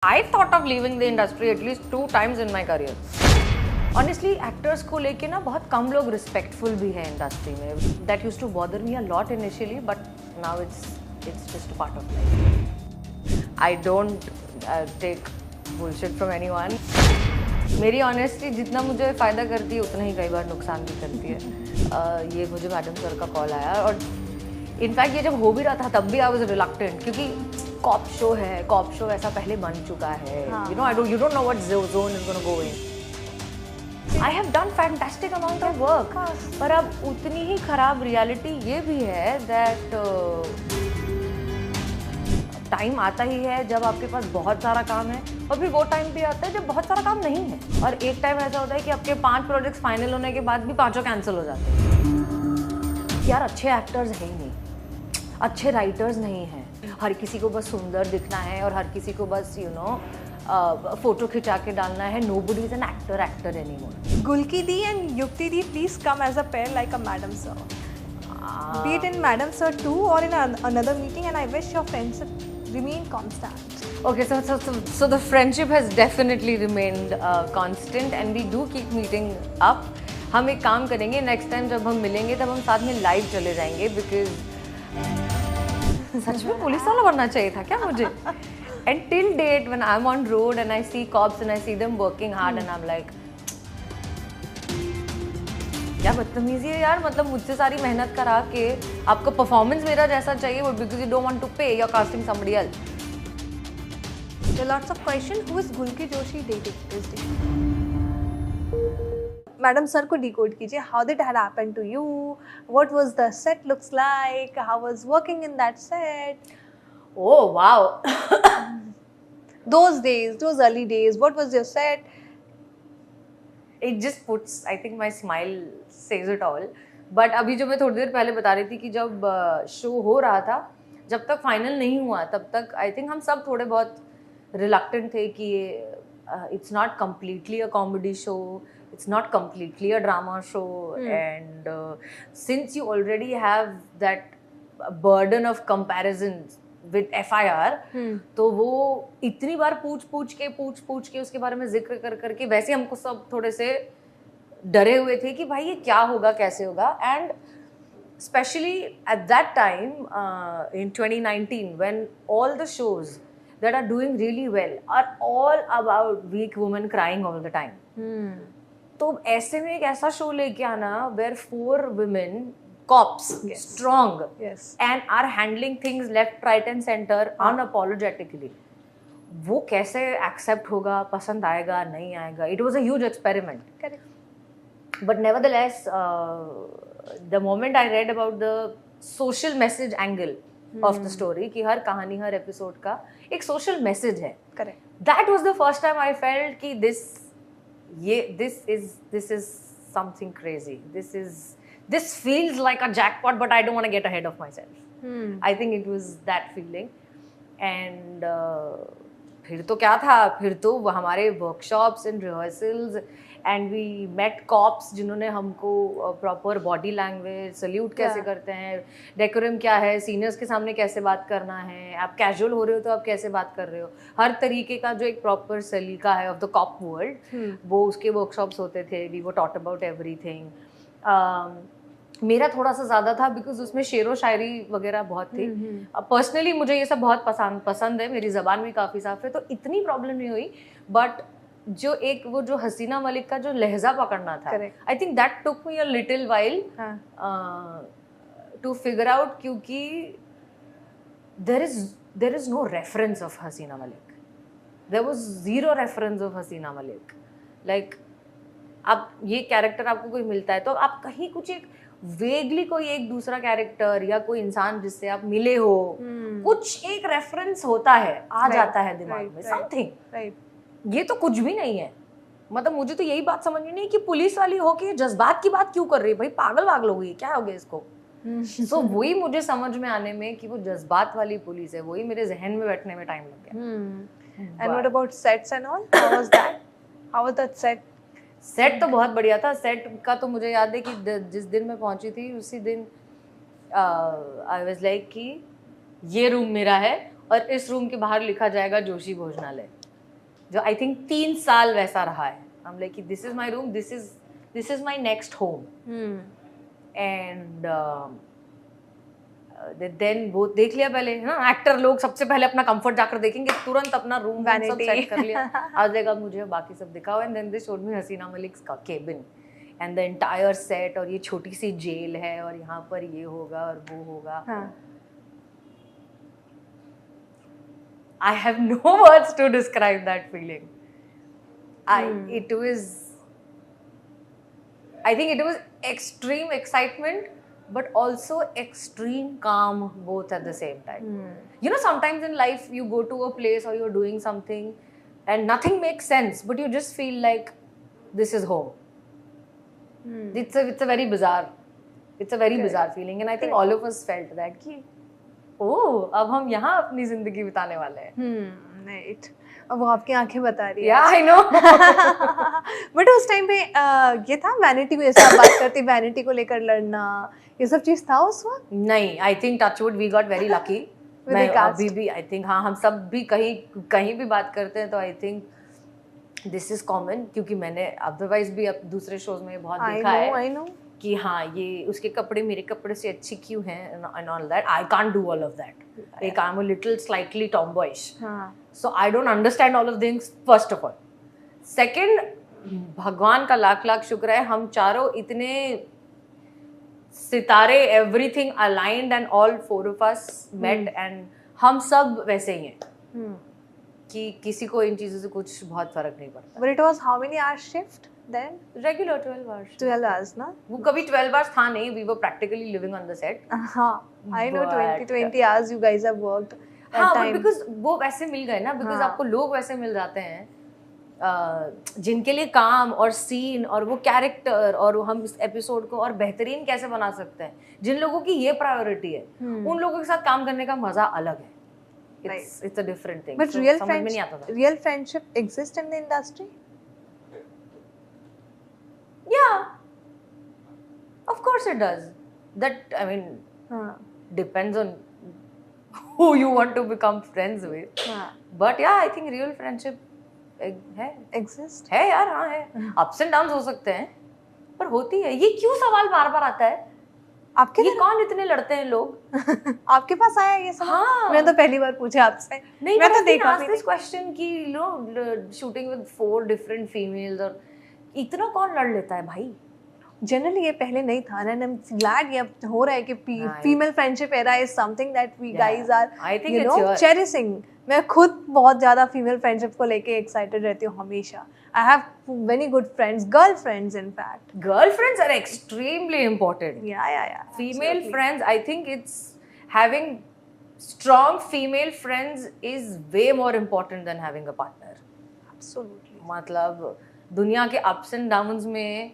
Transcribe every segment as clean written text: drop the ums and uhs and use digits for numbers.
I thought of leaving the industry at least 2 times in my career. Honestly, actors को लेके ना बहुत कम लोग respectful भी हैं industry में. That used to bother me a lot initially, but now it's just a part of life. I don't take bullshit from anyone. मेरी honesty जितना मुझे फ़ायदा करती है उतना ही कई बार नुकसान भी करती है. ये मुझे मैडम सर का कॉल आया और इनफैक्ट ये जब हो भी रहा था तब भी आई वाज रिलक्टेंट क्योंकि कॉप शो है, कॉप शो ऐसा पहले बन चुका है. You don't know what zone is going to go in. I have done fantastic amount of work. पर अब उतनी ही खराब रियलिटी ये भी है that टाइम आता ही है जब आपके पास बहुत सारा काम है और फिर वो टाइम भी आता है जब बहुत सारा काम नहीं है. और एक टाइम ऐसा होता है कि आपके 5 प्रोजेक्ट्स फाइनल होने के बाद भी 5 कैंसिल हो जाते हैं. यार अच्छे एक्टर्स हैं ही नहीं, अच्छे राइटर्स नहीं हैं. हर किसी को बस सुंदर दिखना है और हर किसी को बस फोटो खिंचा के डालना है. Nobody is an actor anymore. Gulki Di and Yukti Di, please come as a pair like a Madam Sir. Be it in Madam Sir 2 or in another meeting, and I wish your friendship remain constant. Okay, so the friendship has definitely remained constant and we do keep meeting up. हम एक काम करेंगे, next time जब हम मिलेंगे तब हम साथ में live चले जाएंगे because सच में पुलिस वाला बनना चाहिए था क्या मुझे? And till date when I'm on road and I see cops and I see them working hard and I'm like क्या बदतमीजी है यार. मतलब मुझसे सारी मेहनत करा के आपको परफॉर्मेंस मेरा जैसा चाहिए वो because you don't want to pay, you're casting somebody else. There are lots of questions. Who is Gulki Joshi dating? Madam sir को डिकोड कीजिए. How did that happen to you? What was the set looks like? How was working in that set? Oh wow. Those days, those early days, what was your set? It just puts, I think my smile says it all. But अभी जो मैं थोड़ी देर पहले बता रही थी कि जब शो हो रहा था, जब तक फाइनल नहीं हुआ तब तक I think हम सब थोड़े बहुत रिलक्टेंट थे कि it's not completely a comedy show. It's not completely a drama show. And since you already have that burden of comparisons with FIR, तो वो इतनी बार पूछ के उसके बारे में जिक्र करके वैसे हमको सब थोड़े से डरे हुए थे कि भाई ये क्या होगा कैसे होगा. And especially at that time in 2019 when all the shows that are doing really well are all about weak women crying all the time. तो ऐसे में एक ऐसा शो लेके आना where 4 women cops, yes, strong, yes, and are handling things left, right and center unapologetically. वो कैसे accept होगा, पसंद आएगा, नहीं आएगा? It was a huge experiment. Correct. But nevertheless, the moment I read about the social message angle of the story, कि हर कहानी हर episode का एक social message है. Correct. That was the first time I felt कि this is something crazy. This feels like a jackpot, but I don't want to get ahead of myself. I think it was that feeling. And फिर तो क्या था, फिर तो हमारे workshops and rehearsals and we met cops जिन्होंने हमको proper body language, salute कैसे करते हैं, decorum क्या है, seniors के सामने कैसे बात करना है, आप casual हो रहे हो तो आप कैसे बात कर रहे हो, हर तरीके का जो एक proper सलीका है of the cop world, वो उसके workshops होते थे. We were taught about everything. मेरा थोड़ा सा ज़्यादा था बिकॉज उसमें शेरो शायरी वगैरह बहुत थी. पर्सनली मुझे ये सब बहुत पसंद है, मेरी ज़बान भी काफ़ी साफ है तो इतनी प्रॉब्लम नहीं हुई. बट जो हसीना मलिक का जो लहजा पकड़ना था, I think that took me a little while to figure out क्योंकि there is no reference of Haseena Malik. There was zero reference of Haseena Malik. Like अब ये कैरेक्टर आपको कोई मिलता है तो आप कहीं कुछ एक वेगली कोई एक दूसरा कैरेक्टर या कोई इंसान जिससे आप मिले हो, कुछ एक रेफरेंस होता है, जाता है दिमाग में, समथिंग. ये तो कुछ भी नहीं है. मतलब मुझे तो यही बात समझ नहीं कि पुलिस वाली हो के जज्बात की बात क्यों कर रही है. भाई पागल हो गई, क्या हो गया इसको? So वही मुझे समझ में आने में कि वो जज्बात वाली पुलिस है, वही मेरे जहन में बैठने में टाइम लग गया. And what about sets and all? How was that? How was that set? Set तो बहुत बढ़िया था. सेट का तो मुझे याद है कि जिस दिन मैं पहुंची थी उसी दिन आई वाज लाइक कि ये रूम मेरा है और इस रूम के बाहर लिखा जाएगा जोशी भोजनालय. जो आई थिंक 3 साल वैसा रहा है. I'm like this is my room, this is my next home. And then वो देख लिया पहले है ना, एक्टर लोग सबसे पहले अपना कंफर्ट जाकर देखेंगे, तुरंत अपना रूम सब सेट कर लिया, आज देगा मुझे बाकी सब दिखाओ. And then they showed me Haseena Malik का cabin and the entire set, और ये छोटी सी जेल है और यहाँ पर ये होगा और वो होगा. I have no words to describe that feeling. I think it was extreme excitement, but also extreme calm both at the same time. You know, sometimes in life you go to a place or you're doing something and nothing makes sense, but you just feel like this is home. It's a very bizarre feeling, and I think all of us felt that कि अब हम यहाँ अपनी जिंदगी बिताने वाले हैं. Right. अब वो आपकी आंखें बता रही है. Yeah, I know. बट उस टाइम पे ये था वैनिटी को, जैसे आप बात करती वैनिटी को लेकर लड़ना, ये सब चीज था उस वक्त? नहीं, I think touchwood we got very lucky. मैं अभी भी आई थिंक हाँ, हम सब भी कहीं भी बात करते हैं तो I think this is common, क्योंकि मैंने अदरवाइज भी अब दूसरे शोज में बहुत देखा है. I know. कि हाँ, ये उसके कपड़े मेरे कपड़े से अच्छे क्यों हैं and all that. I can't do all of that. Like I'm a little slightly tomboyish. So I don't understand all of things, first of all. Second, भगवान का लाख लाख शुक्र है, हम चारों इतने सितारे, everything aligned and all 4 of us met and हम सब वैसे ही हैं कि किसी को इन चीज़ों से कुछ बहुत फर्क नहीं पड़ता. But it was how many hours shift? Then regular 12 hours. 12 hours, ना? वो कभी 12 hours था नहीं. We were practically living on the set. हाँ, I know 20 hours you guys have worked. हाँ, but because वो वैसे मिल गए ना, because आपको लोग वैसे मिल जाते हैं जिनके लिए काम और सीन और वो कैरेक्टर और हम इस एपिसोड को और बेहतरीन कैसे बना सकते हैं, जिन लोगों की ये प्रायोरिटी है, उन लोगों के साथ काम करने का मजा अलग है. It's a different thing. But real friendship exists in the industry? Yeah, of course it does. That, I mean, depends on who you want to become friends with. But yeah, I think real friendship है. Exist? है यार, हाँ है. Ups and downs हो सकते हैं, पर होती है. ये क्यों सवाल बार बार आता है? आपके ये कौन इतने लड़ते हैं लोग? आपके पास आया ये सवाल? हाँ. मैं तो पहली बार पूछा आपसे. नहीं, मैं तो देखा this question कि shooting with 4 different females और इतना कौन लड़ लेता है भाई? जनरली ये पहले नहीं था, and I'm glad ये हो रहा है कि female friendship era is something that we guys are cherishing. मैं खुद बहुत ज़्यादा female friendship को लेके excited रहती हूँ हमेशा. I have many good friends, girlfriends in fact. Girlfriends are extremely important. Yeah. Female absolutely. friends, I think it's having strong female friends is way more important than having a partner. Absolutely. मतलब दुनिया के ups and downs में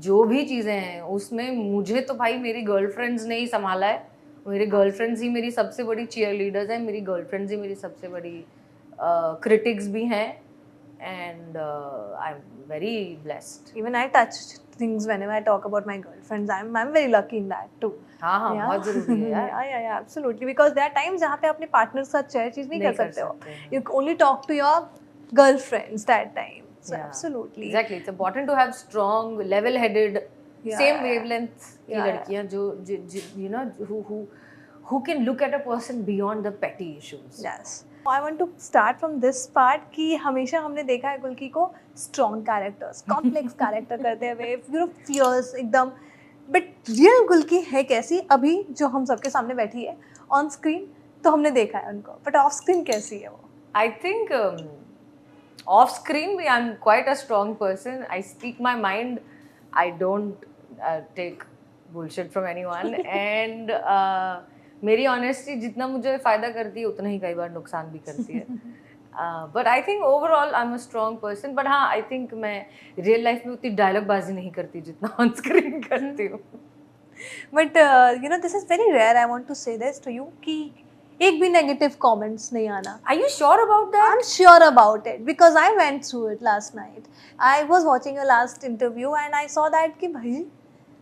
जो भी चीज़ें हैं उसमें मुझे तो भाई मेरी गर्लफ्रेंड्स ने ही संभाला है. मेरी गर्लफ्रेंड्स ही मेरी सबसे बड़ी चीयर लीडर्स हैं. मेरी गर्लफ्रेंड्स ही मेरी सबसे बड़ी क्रिटिक्स भी हैं. And I am very blessed. Even I touch things whenever I talk about my girlfriends. I am very lucky in that too. हाँ, बहुत जरूरी है यार. Yeah absolutely, because there are times जहाँ पे अपने पार्टनर के साथ शेयर चीज नहीं कर सकते हो. You only talk to your girlfriends that time. So absolutely. Exactly. It's important to have strong, level-headed, same wavelength की लड़कियाँ जो you know who can look at a person beyond the petty issues. Yes. I want to start from this part कि हमेशा हमने देखा है गुल्की को strong characters, complex character करते हुए, you know, fierce एकदम. But real गुल्की है कैसी? अभी जो हम सबके सामने बैठी है on screen तो हमने देखा है उनको, but off screen कैसी है वो? I think off screen I'm quite a strong person. I speak my mind. I don't take bullshit from anyone. And मेरी honesty जितना मुझे फ़ायदा करती है उतना ही कई बार नुकसान भी करती है. But I think overall I'm a strong person. But हाँ, I think मैं real life में उतनी dialogue बाजी नहीं करती जितना on screen करती हूँ. But you know, this is very rare. I want to say this to you कि एक भी negative comments नहीं आना. Are you sure about that? I'm sure about it because I went through it last night. I was watching your last interview and I saw that कि भाई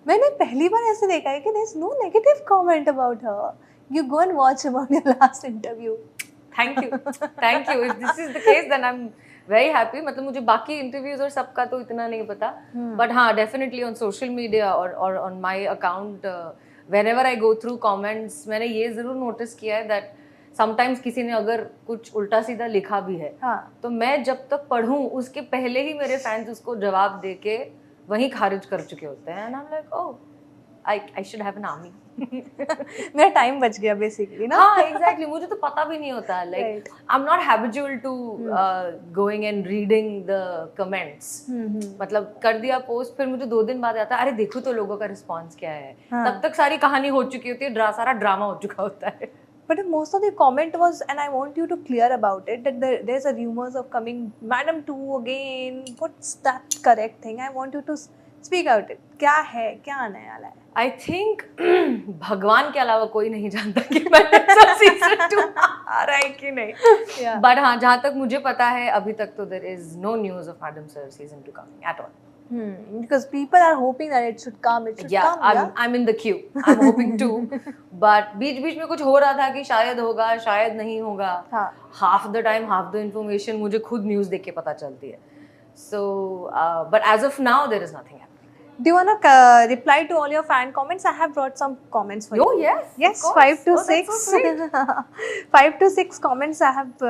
मैंने पहली बार ऐसे देखा है कि there's no negative comment about her. You go and watch about your last interview. Thank you. If this is the case, then I'm very happy. मतलब मुझे बाकी इंटरव्यूज और सबका तो इतना नहीं पता, बट हाँ डेफिनेटली ऑन सोशल मीडिया और on my account whenever I go through comments मैंने ये जरूर नोटिस किया है दैट समटाइम्स किसी ने अगर कुछ उल्टा सीधा लिखा भी है, तो मैं जब तक पढ़ूं उसके पहले ही मेरे फैंस उसको जवाब दे के वहीं खारिज कर चुके होते हैं. And I am like oh I should have an army. मेरा टाइम बच गया बेसिकली ना. हाँ एग्जैक्टली. मुझे तो पता भी नहीं होता. Like I am not habitual to going and reading the comments. मतलब कर दिया पोस्ट, फिर मुझे 2 दिन बाद आता है अरे देखो तो लोगों का रिस्पॉन्स क्या है. तब तक सारी कहानी हो चुकी होती है, सारा ड्रामा हो चुका होता है. But most of the comment was, and I want you to clear about it, that there's a rumors of coming Madam 2 again. What's that correct thing? I want you to speak out it. क्या है, क्या आने वाला है? I think भगवान के अलावा कोई नहीं जानता कि मैडम सर सीजन 2 आ रहा है कि नहीं. But हाँ जहाँ तक मुझे पता है अभी तक तो there is no news of Madam Sir season 2 coming at all. Because people are hoping that it should come. It should come. I'm in the queue. I'm hoping to. But बीच में कुछ हो रहा था कि शायद होगा, शायद नहीं होगा. Half the time, half the information मुझे खुद news देख के पता चलती है. So, but as of now, there is nothing happening. Do you wanna reply to all your fan comments? I have brought some comments for you. Oh yes. Yes, 5 to 6. So 5 to 6 comments I have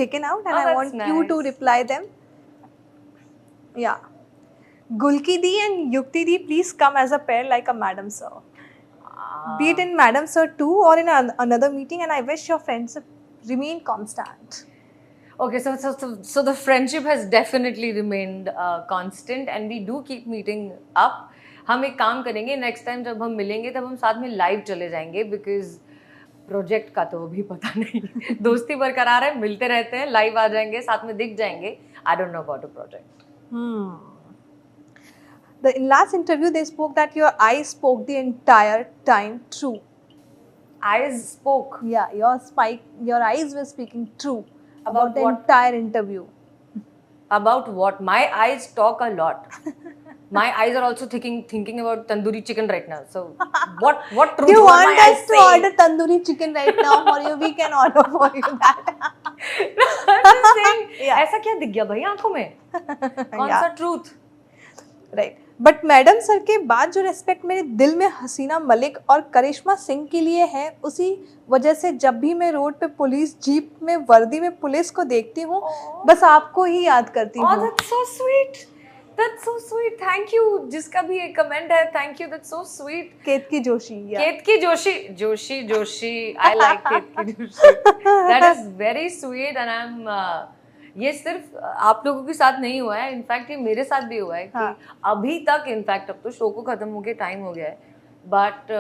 taken out, and I want you to reply them. Yeah. Gulki Di and Yukti Di, please come as a pair like a Madam Sir. Be it in Madam Sir 2 or in another meeting, and I wish your friendship remain constant. Okay, so the friendship has definitely remained constant, and we do keep meeting up. हम एक काम करेंगे, next time जब हम मिलेंगे तब हम साथ में live चले जाएंगे, because प्रोजेक्ट का तो अभी पता नहीं. दोस्ती बरकरार है, मिलते रहते हैं, live आ जाएंगे, साथ में दिख जाएंगे. I don't know about a project. In last interview, they spoke that your eyes spoke the entire time. True. Eyes spoke. Yeah, your eyes were speaking true about the what? entire interview. About what? My eyes talk a lot. My eyes are also thinking about tandoori chicken right now. So what truth? Do you want us to order tandoori chicken right now for you? We can order for you that. I'm just saying. ऐसा क्या दिख गया भाई आंखों में? कौन सा truth? Right. But madam sir के बाद जो रिस्पेक्ट मेरे दिल में हसीना मलिक और करिश्मा सिंह के लिए है, उसी वजह से जब भी मैं रोड पे पुलिस जीप में वर्दी में पुलिस को देखती हूँ, बस आपको ही याद करती हूँ. That's so sweet. That's so sweet. Thank you. जिसका भी एक कमेंट है, thank you. That's so sweet. Ketaki Joshi. Ketaki Joshi. I like Ketaki Joshi. That is very sweet, and I'm ये सिर्फ आप लोगों के साथ नहीं हुआ है, इनफैक्ट ये मेरे साथ भी हुआ है कि अभी तक, इनफैक्ट अब तो शो को खत्म होके टाइम हो गया है, बट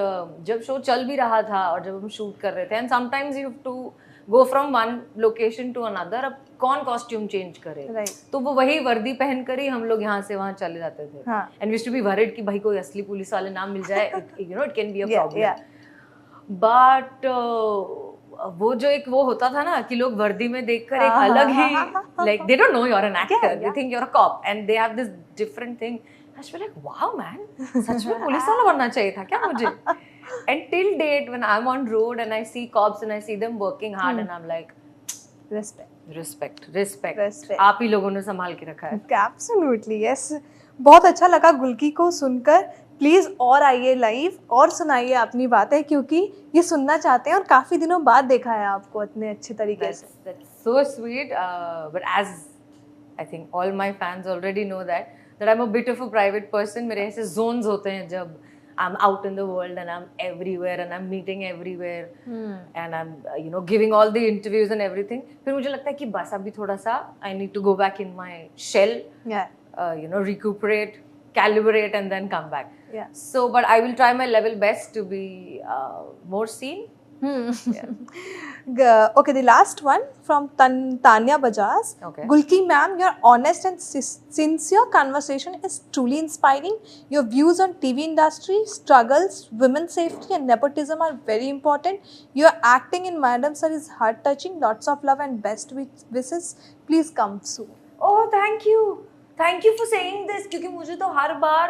जब शो चल भी रहा था और जब हम शूट कर रहे थे, and sometimes you have to go from one location to another. अब कौन कॉस्ट्यूम चेंज करे, तो वो वही वर्दी पहनकर ही हम लोग यहाँ से वहाँ चले जाते थे. And we used to be worried कि भाई कोई असली पुलिस वाले ना मिल जाए, you know it can be a problem. But वो जो एक वो होता था ना कि लोग वर्दी में देखकर एक अलग ही, like they don't know you are an actor, they think you are a cop, and they have this different thing. I was like wow man, सच में पुलिस वाला बनना चाहिए था क्या मुझे. And till date when I am on road and I see cops and I see them working hard, and I am like respect. आप ही लोगों ने संभाल के रखा है. Absolutely yes. बहुत अच्छा लगा गुल्की को सुनकर. प्लीज़ और आइए लाइव और सुनाइए अपनी बातें, क्योंकि ये सुनना चाहते हैं और काफ़ी दिनों बाद देखा है आपको इतने अच्छे तरीके से. That's so sweet. But as I think all my fans already know that I'm a bit of a private person. मेरे ऐसे zones होते हैं जब I'm out in the world and I'm everywhere and I'm meeting everywhere and I'm giving all the interviews and everything. फिर मुझे लगता है कि बस अभी थोड़ा सा I need to go back in my shell, recuperate, calibrate and then come back. So, but I will try my level best to be more seen. Okay, the last one from Tanya Bajaj. Okay. Gulki ma'am, your honest and sincere conversation is truly inspiring. Your views on TV industry, struggles, women's safety and nepotism are very important. Your acting in Madam Sir is heart-touching. Lots of love and best wishes. Please come soon. Oh, thank you. Thank you for saying this. क्योंकि मुझे तो हर बार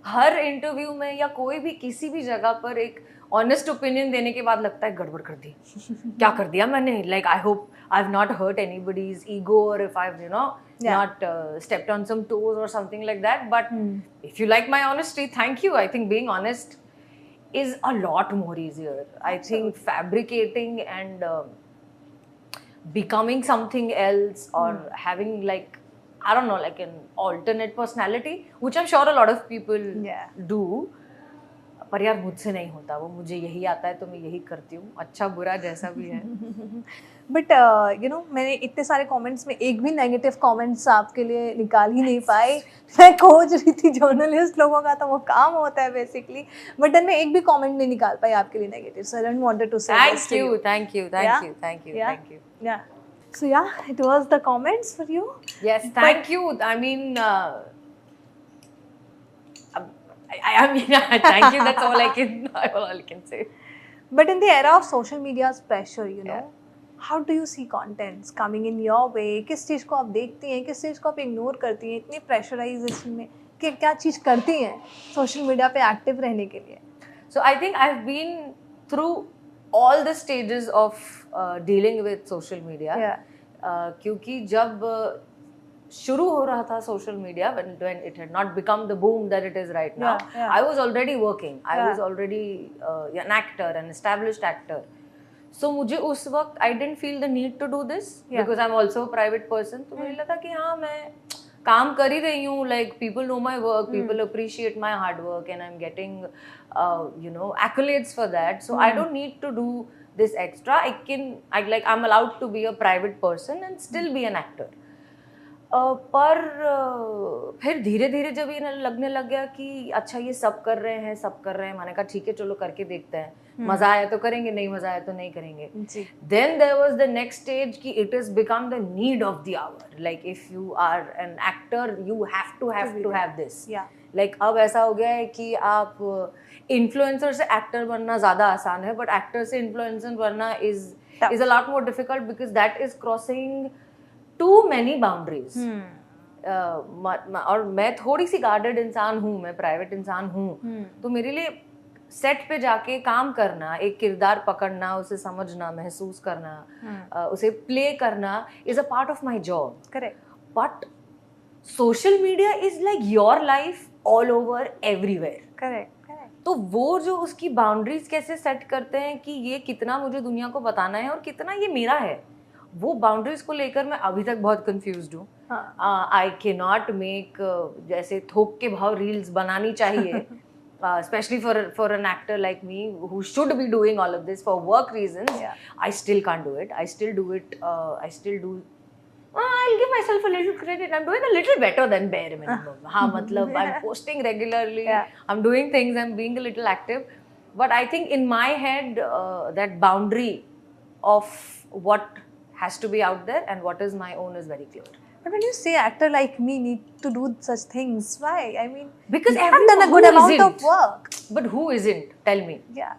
हर interview में या कोई भी किसी भी जगह पर एक ऑनेस्ट ओपिनियन देने के बाद लगता है गड़बड़ कर दी, क्या कर दिया मैंने, like I hope I have not hurt anybody's ego और if I have not stepped on some toes or something like that, but if you like my honesty, thank you. I think being honest is a lot more easier. I think fabricating and becoming something else or having like I don't know, like an alternate personality, which I'm sure a lot of people do, पर यार मुझसे नहीं होता वो, मुझे यही आता है तो मैं यही करती हूँ, अच्छा बुरा जैसा भी है. बट यू नो मैंने इतने सारे कमेंट्स में एक भी नेगेटिव कमेंट्स आपके लिए निकाल ही नहीं पाई. मैं खोज रही थी, जर्नलिस्ट लोगों का तो वो काम होता है बेसिकली, बट देन मैं एक भी कमेंट नहीं निकाल पाई आपके लिए negative. So I don't wanted to say thank you thank you thank you thank you thank you. Yeah so yeah it was the comments for you. Yes thank you. I mean I mean, thank you. That's all I can say. But in the era of social media's pressure, you know, how do you see contents coming in your way? किस चीज़ को आप देखती हैं, किस चीज़ को आप ignore करती हैं इतनी प्रेशराइजेशन में, कि क्या चीज़ करती हैं सोशल मीडिया पे एक्टिव रहने के लिए? So I think I've been through all the stages of dealing with social media. क्योंकि जब शुरू हो रहा था social media, when it had not become the boom that it is right now, I was already working. I was already an actor, an established actor. So मुझे उस वक्त I didn't feel the need to do this because I'm also a private person. तो मुझे लगा कि हाँ मैं काम कर ही रही हूँ, like people know my work, people appreciate my hard work and I'm getting you know accolades for that. So I don't need to do this extra. I'm allowed to be a private person and still be an actor. पर फिर धीरे धीरे जब ये लगने लग गया कि अच्छा ये सब कर रहे हैं, मैंने कहा ठीक है चलो करके देखते हैं, मजा आया तो करेंगे, नहीं मजा आया तो नहीं करेंगे. Then there was the next stage कि it has become the need of the hour. Like if you are an actor, you have to have this. Like अब ऐसा हो गया है कि आप इन्फ्लुएंसर से एक्टर बनना ज़्यादा आसान है, बट एक्टर से इन्फ्लुएंसर बनना is a lot more difficult because that is crossing too many boundaries. और मैं थोड़ी सी गार्डेड इंसान हूँ, मैं प्राइवेट इंसान हूँ, तो मेरे लिए सेट पे जाके काम करना, एक किरदार पकड़ना, उसे समझना, महसूस करना, उसे प्ले करना is a part of my job. Correct. But social media is like your life all over everywhere. Correct. तो वो जो उसकी बाउंड्रीज कैसे सेट करते हैं कि ये कितना मुझे दुनिया को बताना है और कितना ये मेरा है, वो बाउंड्रीज को लेकर मैं अभी तक बहुत कंफ्यूज्ड हूँ. आई कैन नॉट मेक जैसे थोक के भाव रील्स बनानी चाहिए, especially for an actor like me who should be doing all of this for work reasons. I still can't do it. I still do. I'll give myself a little credit. I'm doing a little better than bare minimum. हाँ मतलब I'm posting regularly. I'm doing things. I'm being a little active. But I think in my head that boundary of what has to be out there and what is my own is very clear. But when you say actor like me need to do such things, why? I mean, because you have done a good amount of work. But who isn't? Tell me. Yeah.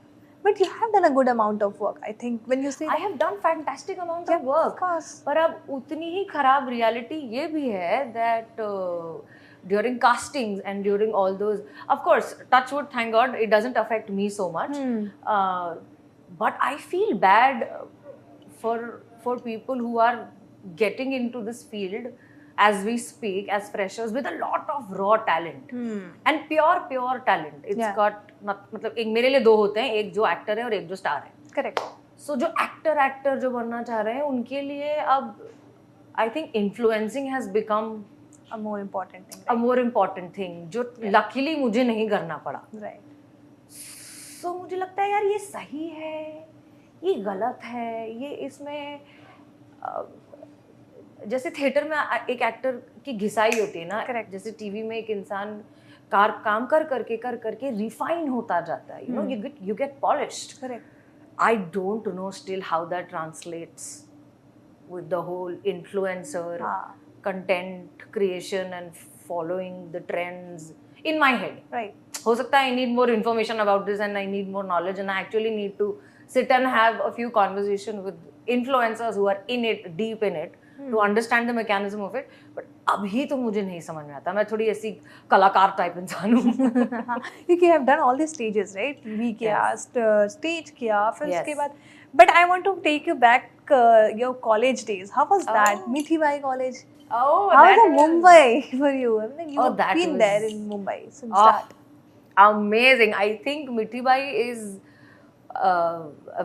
But you have done a good amount of work. I think when you say I have done fantastic amounts of work. Of course. पर अब उतनी ही खराब reality ये भी है that during castings and during all those, of course, touch wood, thank God, it doesn't affect me so much. But I feel bad for people who are getting into this field as we speak as freshers with a lot of raw talent and pure talent. It's got मतलब एक मेरे लिए दो होते हैं, एक जो actor है और एक जो स्टार है. करेक्ट. सो जो एक्टर जो बनना चाह रहे हैं उनके लिए अब I think influencing has become a more important thing जो लकीली मुझे नहीं करना पड़ा. सो मुझे लगता है यार ये सही है, ये गलत है, ये इसमें जैसे थिएटर में एक एक्टर की घिसाई होती है ना. Correct. जैसे टीवी में एक इंसान काम कर करके रिफाइन होता जाता है, you get polished. Correct. I don't know still how that translates with the whole influencer content creation and following the trends in my head. Right. हो सकता है I need more information about this and I need more knowledge and I actually need to sit and have a few conversations with influencers who are in it, deep in it, to understand the mechanism of it. But अभी तो मुझे नहीं समझ में आता, मैं थोड़ी ऐसी कलाकार टाइप इंसान हूँ. क्योंकि have done all the stages right, we किया, स्टेज किया, फिर Yes. उसके बाद but I want to take you back your college days. How was that? Oh. Mithibai college. Oh, How was that the was Mumbai for you? I mean, you Oh, have that been was- there in Mumbai since Oh, start. amazing. I think Mithibai is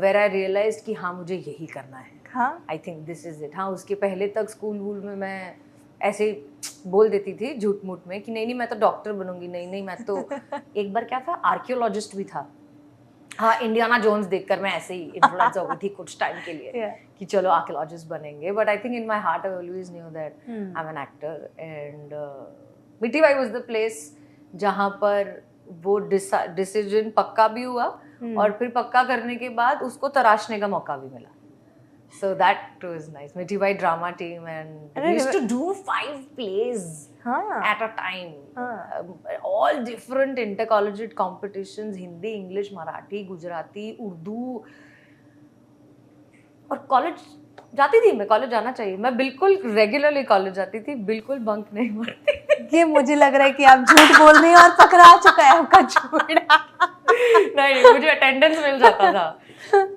where I realized कि हाँ मुझे यही करना है. हाँ. I think this is it. हाँ, उसके पहले तक स्कूल वूल में मैं ऐसे बोल देती थी झूठ मूठ में कि नहीं मैं तो डॉक्टर बनूंगी, नहीं मैं तो एक बार क्या था, आर्कियोलॉजिस्ट भी था. हाँ, इंडियाना जोन्स देखकर मैं ऐसे ही इन्फ्लुएंस हो गई थी कुछ टाइम के लिए. Yeah. कि चलो आर्कियोलॉजिस्ट बनेंगे. But I think in my heart I always knew that I am an actor. And Mithibai was the place जहाँ पर वो डिसीजन पक्का भी हुआ और फिर पक्का करने के बाद उसको तराशने का मौका भी मिला. So that was nice. Mithibai drama team and we used to do 5 plays at a time. All different intercollegiate competitions, Hindi, English, Marathi, Gujarati, Urdu. और कॉलेज जाती थी मैं, कॉलेज जाना चाहिए. मैं बिल्कुल रेगुलरली कॉलेज जाती थी, बिल्कुल बंक नहीं मारती. ये मुझे लग रहा है कि आप झूठ बोल रही हैं और पकड़ा चुका है आपका झूठ. नहीं, मुझे अटेंडेंस मिल जाता था.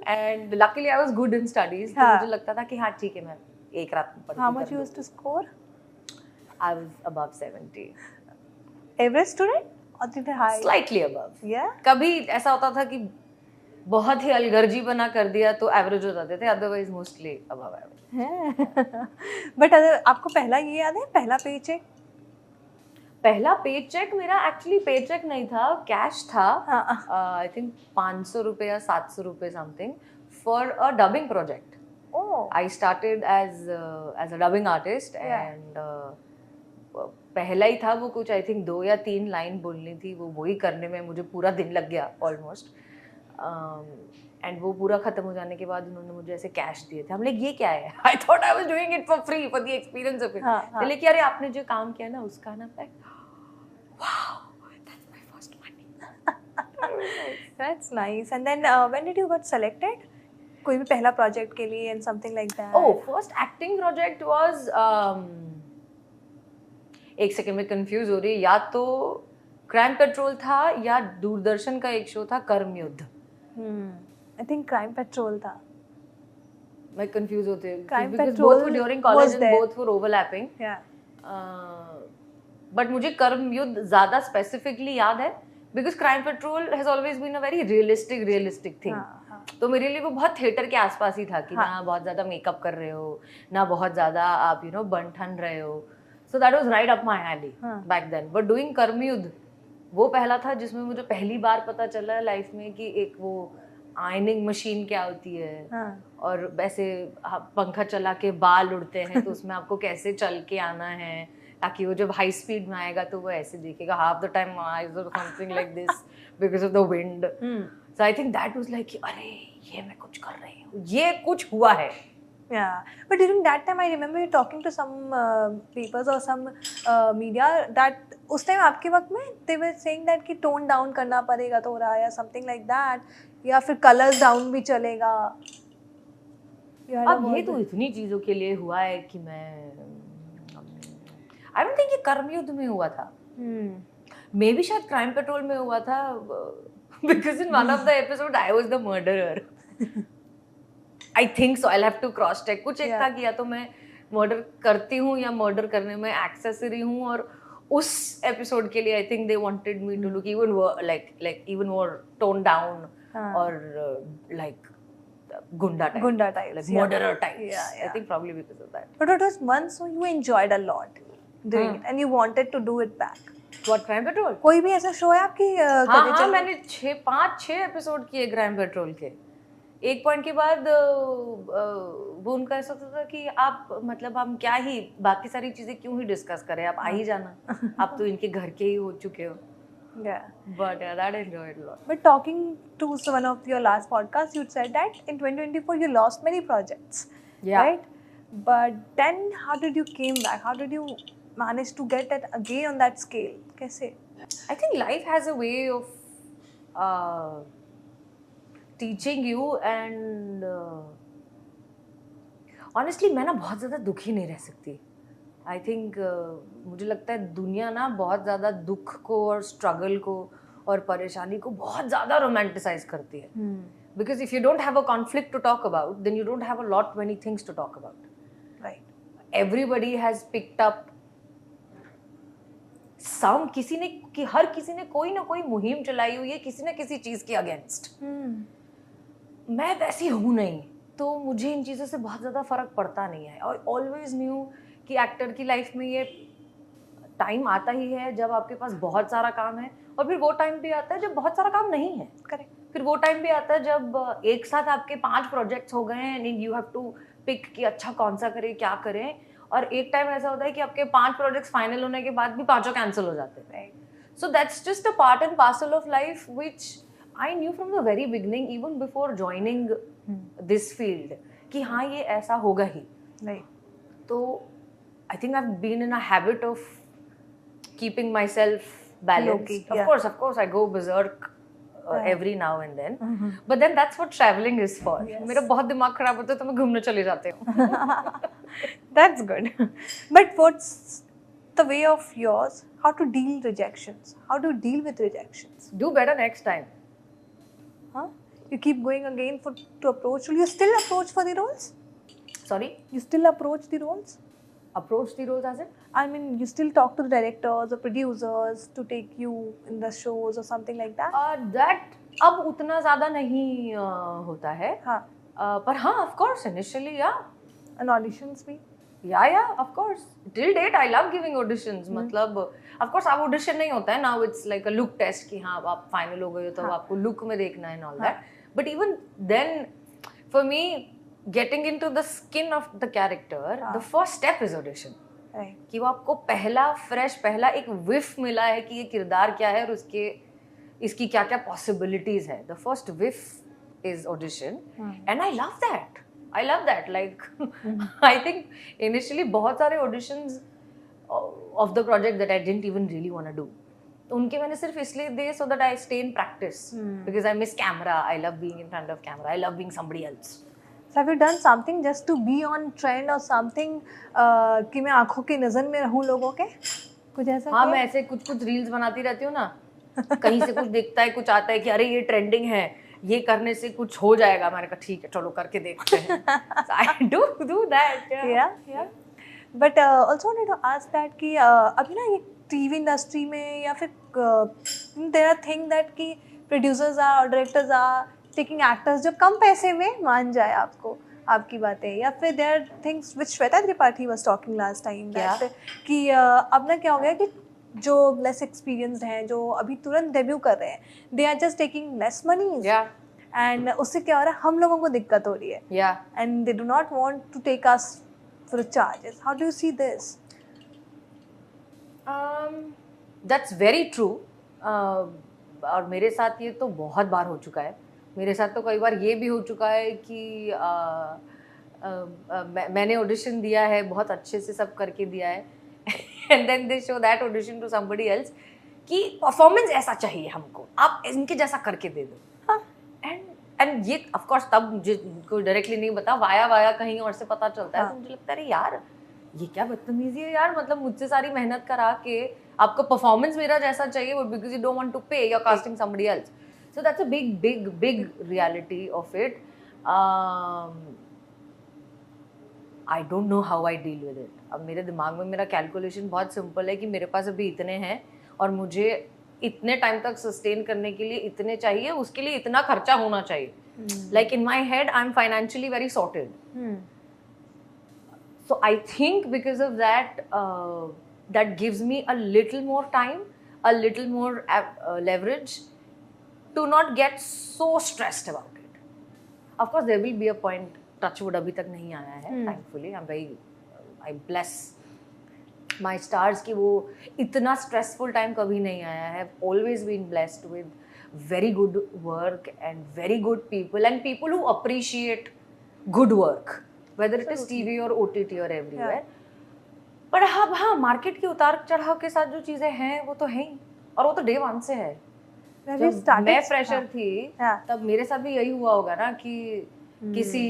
And luckily I was good in studies. तो मुझे लगता था कि हाँ ठीक है, मैं एक रात में पढ़ती. How much you used to score? I was above 70. Average student or did it high? Slightly above. Yeah. कभी ऐसा होता था कि बहुत ही अलगर्जी बना कर दिया तो एवरेज हो जाते थे, otherwise mostly above average. But अगर आपको पहला ये याद है, पहला पेचेक? पहला पे चेक मेरा एक्चुअली पे चेक नहीं था, कैश था. आई थिंक 500 रुपये या 700 रुपये something for a dubbing project. I started as a dubbing artist and पहला ही था वो, कुछ आई थिंक 2 या 3 लाइन बोलनी थी, वही करने में मुझे पूरा दिन लग गया ऑलमोस्ट. एंड वो पूरा खत्म हो जाने के बाद उन्होंने मुझे ऐसे कैश दिए थे. हम लोग ये क्या है, I thought I was doing it for free for the experience of it. लेकिन अरे आपने जो काम किया ना उसका ना pack, wow that's my first money. That's nice. And then when did you got selected? कोई भी पहला प्रोजेक्ट के लिए and something like that? Oh, first acting project was एक सेकंड में कंफ्यूज हो रही है, या तो क्राइम पेट्रोल था या दूरदर्शन का एक शो था कर्म युद्ध. I think Crime Patrol था. मैं कंफ्यूज होते हूँ Crime because Patrol both were during college was and there. both were overlapping. Yeah. But मुझे कर्म युद्ध ज्यादा स्पेसिफिकली याद है because Crime Patrol has always been a very realistic thing. तो मेरे लिए वो बहुत थिएटर के आसपास ही था कि ना बहुत ज्यादा मेकअप कर रहे हो, ना बहुत ज्यादा आप बन ठन रहे हो. So that was right up my alley back then. But doing Karm Yuddh वो पहला था जिसमें मुझे पहली बार पता चला लाइफ में कि एक वो आयनिंग मशीन क्या होती है. और वैसे पंखा चला के बाल उड़ते हैं तो उसमें आपको कैसे चल के आना है ताकि वो जब हाई स्पीड में आएगा तो वो ऐसे दिखेगा. हाफ द टाइम आईज और something like this because of the wind. So I think that was like अरे ये मैं कुछ कर रही हूँ, ये कुछ हुआ है. Yeah, but during that time I remember you talking to some papers or some media that उस टाइम आपके वक्त में they were saying that कि tone down करना पड़ेगा थोड़ा या something like that, या फिर colors down भी चलेगा. अब ये तो इतनी चीजों के लिए हुआ है कि मैं आई डोंट थिंक ये कर्म युद्ध में हुआ था. मे बी शायद क्राइम पेट्रोल में हुआ था because in one of the episode I was the murderer. I think so. I have to cross check. कुछ एक था कि या तो मैं मर्डर करती हूँ या मर्डर करने में एक्सेसरी हूँ. और उस एपिसोड के लिए I think they wanted me to look even like even more tone down और like gunda type, like murderer types. Yeah. I think probably because of that. But it was once so you enjoyed a lot doing it and you wanted to do it back. What, Crime Patrol? कोई भी ऐसा show है आपकी? हाँ, मैंने 5-6 episode किए crime petrol के. एक पॉइंट के बाद वो उनका ऐसा होता था कि आप मतलब हम क्या ही बाकी सारी चीजें क्यों ही डिस्कस करें, आप आ ही जाना, आप तो इनके घर के ही हो चुके हो. Yeah. But yeah, that I enjoyed a lot. But talking to one of your last podcasts, you said that in 2024 you lost many projects. Yeah. Right? But then how did you came back? How did you manage to get that again on that scale? कैसे? I think life has a way of teaching you and honestly मैं ना बहुत ज़्यादा दुखी नहीं रह सकती. I think मुझे लगता है दुनिया ना बहुत ज़्यादा दुख को और स्ट्रगल को और परेशानी को बहुत ज़्यादा रोमांटिसाइज करती है. Because if you don't have a conflict to talk about, then you don't have a lot many things to talk about. Right. Everybody has picked up some, हर किसी ने कोई ना कोई मुहिम चलाई हुई है किसी ना किसी चीज के अगेंस्ट. मैं वैसी हूं नहीं, तो मुझे इन चीज़ों से बहुत ज़्यादा फ़र्क पड़ता नहीं है. और ऑलवेज न्यू कि एक्टर की लाइफ में ये टाइम आता ही है जब आपके पास बहुत सारा काम है, और फिर वो टाइम भी आता है जब बहुत सारा काम नहीं है. करेक्ट. फिर वो टाइम भी आता है जब एक साथ आपके 5 प्रोजेक्ट्स हो गए हैं and you have to pick कि अच्छा कौन सा करें क्या करें. और एक टाइम ऐसा होता है कि आपके 5 प्रोजेक्ट्स फाइनल होने के बाद भी 5 कैंसिल हो जाते हैं. So that's just a part and parcel of life which I knew from the very beginning even before joining this field कि हाँ ये ऐसा होगा ही. तो I think I have been in a habit of keeping myself balanced. Of course I go berserk every now and then. But then that's what traveling is for. मेरा बहुत दिमाग खराब होता है तो मैं घूमने चली जाती हूँ. That's good. But what's the way of yours? How to deal rejections? How to deal with rejections? Do better next time. Huh? You keep going again to approach. Will you still approach for the roles? Sorry? You still approach the roles? Approach the roles as in? I mean, you still talk to the directors or producers to take you in the shows or something like that? That अब उतना ज़्यादा नहीं होता है. हाँ. पर हाँ, of course, initially, yeah. And auditions भी? Yeah, of course. Till date, I love giving auditions. मतलब, of course, अब audition नहीं होता है. Now it's like a look test कि हाँ आप final हो गए हो तो आपको look में देखना है and all that. But even then, for me, getting into the skin of the character, the first step is audition. Right. कि वो आपको पहला एक whiff मिला है कि ये किरदार क्या है और इसकी क्या क्या possibilities है. The first whiff is audition, and I love that. Like, I think initially बहुत सारे auditions of the project that I didn't even really want to do. उनके मैंने सिर्फ इसलिए दिए so that I stay in practice. Because I miss camera. I love being in front of camera. I love being somebody else. So have you done something just to be on trend or something कि मैं आँखों की नज़र में रहूँ लोगों के? कुछ ऐसा? हाँ, मैं ऐसे कुछ रील्स बनाती रहती हूँ ना. कहीं से कुछ दिखता है, कुछ आता है कि अरे ये ट्रेंडिंग है, ये करने से कुछ हो जाएगा. मैंने कहा ठीक है चलो करके देखते हैं. So I do that. Yeah. But also wanted to ask that कि अभी ना ये टीवी इंडस्ट्री में या फिर there are things that कि producers are or directors are taking actors जो कम पैसे में मान जाए आपकी बातें, या फिर there are things which Shweta Tripathi was talking last time that कि अब ना क्या हो गया कि जो less experienced हैं, जो अभी तुरंत डेब्यू कर रहे हैं, they are just taking less money. And उससे क्या हो रहा है, हम लोगों को दिक्कत हो रही है. And they do not want to take us for the charges. How do you see this? That's very true. और मेरे साथ ये तो बहुत बार हो चुका है. मेरे साथ तो कई बार ये भी हो चुका है कि मैंने ऑडिशन दिया है, बहुत अच्छे से सब करके दिया है, and then they show that audition to somebody else कि परफॉर्मेंस ऐसा चाहिए हमको, आप इनके जैसा करके दे दो. एंड ये ऑफ कोर्स तब मुझे कोई डायरेक्टली नहीं बता, वाया कहीं और से पता चलता है. तो मुझे लगता है यार ये क्या बदतमीजी है यार. मतलब मुझसे सारी मेहनत करा के आपको परफॉर्मेंस मेरा जैसा चाहिए, वो because you don't want to pay, you are casting somebody else. So that's a big reality of it. I don't know how I deal with it. अब मेरे दिमाग में मेरा कैलकुलेशन बहुत सिंपल है कि मेरे पास अभी इतने हैं और मुझे इतने टाइम तक सस्टेन करने के लिए इतने चाहिए, उसके लिए इतना खर्चा होना चाहिए. Like in my head, I'm financially very sorted. So I think because of that, that gives me a little more time, a little more leverage to not get so stressed about it. Of course, there will be a point, touch wood अभी तक नहीं आया है, thankfully. I bless my stars कि वो इतना stressful time कभी नहीं आया है. I've always been blessed with very good work and very good people and people who appreciate good work, whether it is TV or OTT or everywhere. पर हाँ, market के उतार चढ़ाव के साथ जो चीज़ें हैं वो तो हैं ही, और वो तो डे वन से है. जब मैं फ्रेशर थी तब मेरे साथ भी यही हुआ होगा ना कि किसी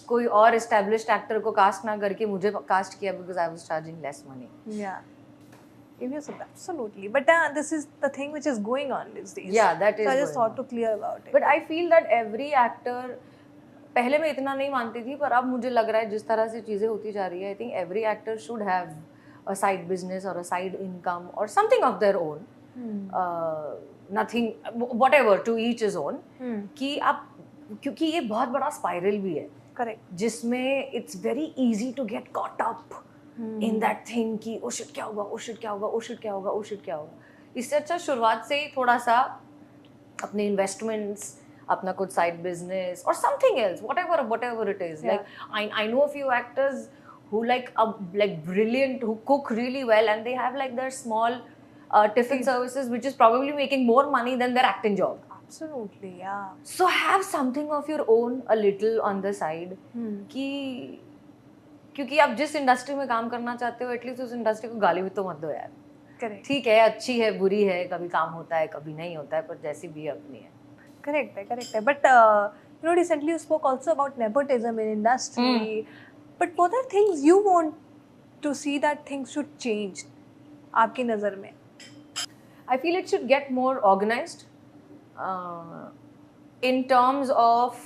कोई और एस्टेब्लिश्ड एक्टर को कास्ट ना करके मुझे कास्ट किया because I was charging less money. Yeah. Yes, absolutely. But this is the thing which is going on these days. Yeah, that is So I just going thought on. to clear about it. But I feel that every actor, पहले मैं इतना नहीं मानती थी पर अब मुझे लग रहा है जिस तरह से चीज़ें होती जा रही है, I think every actor should have a side business or a side income or something of their own. Nothing, whatever, to each his own. कि आप, क्योंकि ये बहुत बड़ा स्पाइरल भी है. Correct. जिसमें it's very easy to get caught up in that thing कि ओ शिट क्या होगा, ओ शिट क्या होगा, ओ शिट क्या होगा, ओ शिट क्या होगा. इससे अच्छा शुरुआत से ही थोड़ा सा अपने इन्वेस्टमेंट्स, अपना कुछ साइड बिजनेस और something else, whatever it is. Yeah. Like I know a few actors who like brilliant, who cook really well and they have like their small tiffin services which is probably making more money than their acting job. Absolutely, yeah. So have something of your own a little on the side कि क्योंकि आप जिस industry में काम करना चाहते हो at least उस इंडस्ट्री को गाली भी तो मत दो यार. Correct. ठीक है, अच्छी है, बुरी है, कभी काम होता है, कभी नहीं होता है, पर जैसी भी है अपनी है. Correct है. But you know, recently you spoke also about nepotism in industry. But what are things you want to see that things should change आपकी नज़र में? I feel it should get more organized in terms of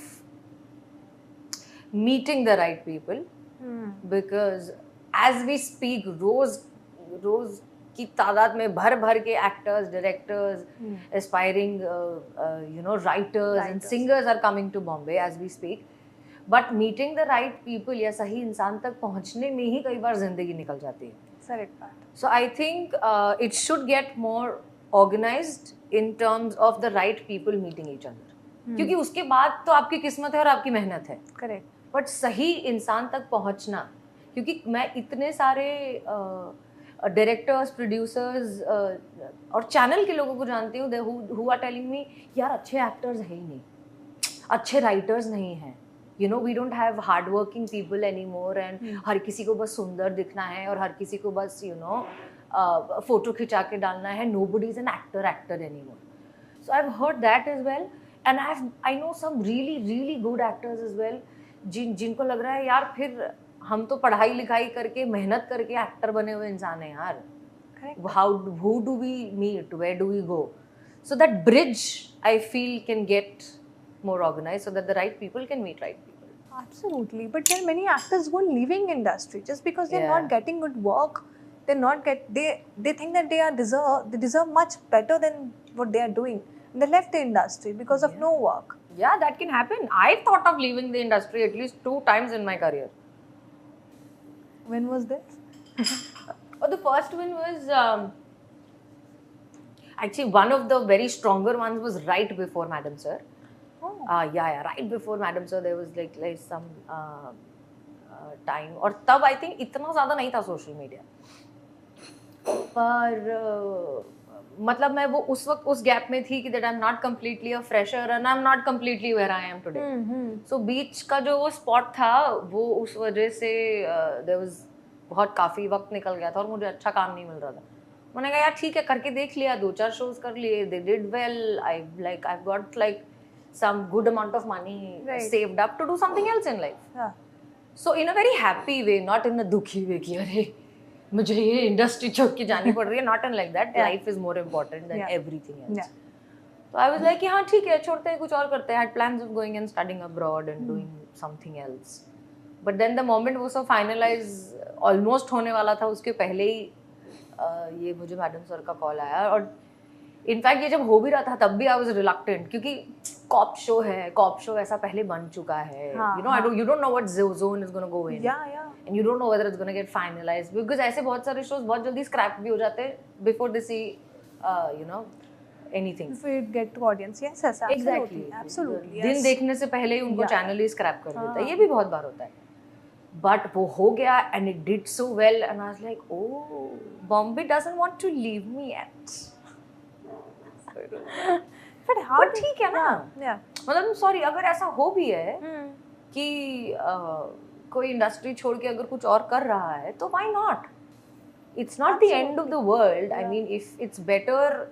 meeting the right people. Because as we speak, रोज की तादाद में भर के actors, directors, aspiring writers and singers are coming to Bombay as we speak. But meeting the right people या सही इंसान तक पहुंचने में ही कई बार जिंदगी निकल जाती है. Correct बात. So I think it should get more organized in terms of the right people meeting each other. क्योंकि उसके बाद तो आपकी किस्मत है और आपकी मेहनत है. Correct. बट सही इंसान तक पहुंचना, क्योंकि मैं इतने सारे डायरेक्टर्स, प्रोड्यूसर्स और चैनल के लोगों को जानती हूँ who are telling me यार अच्छे एक्टर्स है ही नहीं, अच्छे राइटर्स नहीं हैं, you know we don't have hard working people anymore and हर किसी को बस सुंदर दिखना है और हर किसी को बस फोटो खिंचा के डालना है. Nobody is an actor anymore. So I've heard that as well and I know some really good actors as well जिनको लग रहा है यार फिर हम तो पढ़ाई लिखाई करके मेहनत करके एक्टर बने हुए इंसान हैं यार. Who do we meet? Where do we go? So that bridge I feel can get more organized so that the right people can meet right people. Absolutely, but there are many actors who are leaving industry just because they're not getting good work. They think that they deserve much better than what they are doing. They left the industry because of no work. Yeah, that can happen. I've thought of leaving the industry at least 2 times in my career. When was this? The first one was actually one of the very stronger ones was right before Madam Sir. Oh. Right before Madam Sir there was like some time. और तब I think इतना ज़्यादा नहीं था social media. पर मतलब मैं वो उस वक्त उस गैप में थी कि that I'm not completely a fresher and I'm not completely where I am today. So बीच का जो वो स्पॉट था वो उस वजह से there was बहुत काफ़ी वक्त निकल गया था और मुझे अच्छा काम नहीं मिल रहा था. मैंने कहा यार ठीक है, करके देख लिया, 2-4 shows कर लिए, they did well. I've got like some good amount of money saved up to do something else in life. Yeah. So in a very happy way, not in a दुखी way कि अरे मुझे ये industry छोड़ के जानी पड़ रही है. Not in like that. Life is more important than everything else. So I was like हाँ ठीक है, छोड़ते हैं, कुछ और करते हैं. I had plans of going and studying abroad and doing something else. But then the moment वो सब finalize almost होने वाला था, उसके पहले ही ये मुझे मैडम सर का कॉल आया. और इनफैक्ट ये जब हो भी रहा था तब भी आई वाज रिलक्टेंट क्योंकि कॉप शो ऐसा पहले बन चुका है. You don't know what zone is going to go in. And you don't know whether it's going to get finalized because ऐसे बहुत सारे shows बहुत जल्दी scrap भी हो जाते हैं before they see anything. Before you get to audience. Yes, exactly. Absolutely. दिन देखने से पहले ही उनको चैनल ही scrap कर देता है. ये भी बहुत बार होता है. But वो हो गया and it did so well and I was like, oh, Bombay doesn't want to leave me yet. But ठीक है ना. मतलब sorry अगर ऐसा हो भी है कि कोई इंडस्ट्री छोड़ के अगर कुछ और कर रहा है तो why not? It's not the end of the world. I mean, if it's better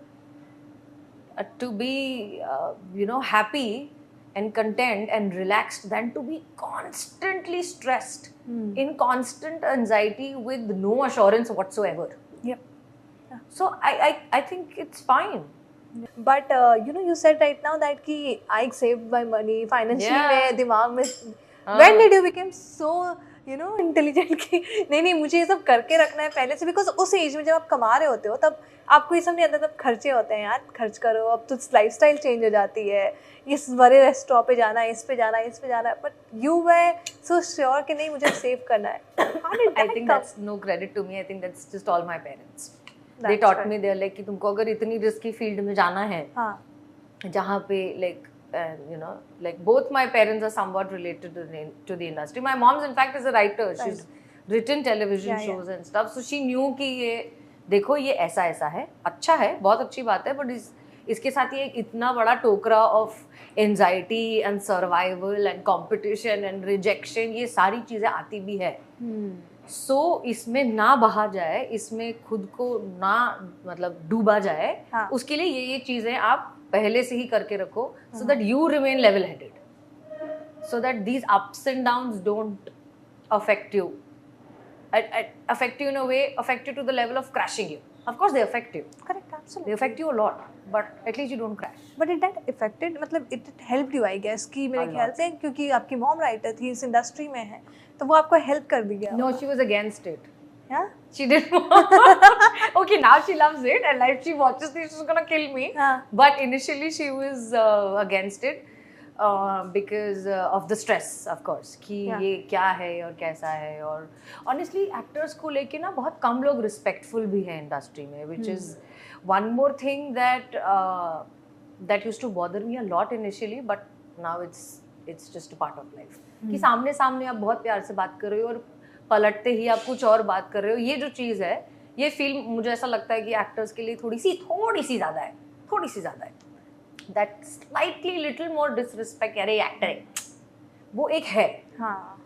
to be happy and content and relaxed than to be constantly stressed in constant anxiety with no assurance whatsoever. Yep. So I think it's fine. But you said right now that कि I saved my money financially Yeah. में दिमाग में when did you become so intelligent कि नहीं मुझे ये सब करके रखना है पहले से, बिकॉज उस एज में जब आप कमा रहे होते हो तब आपको ये सब नहीं आता, तब खर्चे होते हैं यार, खर्च करो, अब तो लाइफस्टाइल चेंज हो जाती है, इस बड़े रेस्टोरेंट पे जाना है, इस पे जाना है, इस पे जाना है, but you were so sure कि नहीं मुझे सेव करना है. How did I that think come? that's no credit to me. I think that's just all my parents. They That's taught right. me, they're like कि तुमको अगर इतनी risky field में जाना है हाँ. जहाँ पे like both my parents are somewhat related to the industry. My mom's in fact is a writer. She's written television shows and stuff. So she knew कि ये देखो ये ऐसा ऐसा है, अच्छा है, बहुत अच्छी बात है, but इसके साथ ये इतना बड़ा टोकरा of anxiety and survival and competition and rejection, ये सारी चीज़ें आती भी है. सो इसमें ना बहा जाए, इसमें खुद को ना मतलब डूबा जाए, उसके लिए ये चीज़ें आप पहले से ही करके रखो, so that you remain level headed, so that these ups and downs don't affect you. Affect you in a way, affect you to the level of crashing you. Of course they affect you. Correct, absolutely. They affect you a lot, but at least you don't crash. But it that affected, मतलब it helped you, I guess, कि मेरे ख्याल से क्योंकि आपकी mom writer थी, इस industry में है, तो वो आपको हेल्प कर भी गया. No, she was against it. Yeah? She didn't. Okay, now she loves it, and like she watches this, she's gonna kill me. But initially she was against it because of the stress, of course. कि ये क्या है और कैसा है, और honestly actors को लेके ना बहुत कम लोग respectful भी हैं इंडस्ट्री में, which is one more thing that used to bother me a lot initially, but now it's just a part of life. कि सामने सामने आप बहुत प्यार से बात कर रहे हो और पलटते ही आप कुछ और बात कर रहे हो, ये जो चीज़ है, ये फील मुझे ऐसा लगता है कि एक्टर्स के लिए थोड़ी सी ज़्यादा है. That slightly little more disrespect, अरे एक्टर है, वो एक है. हाँ.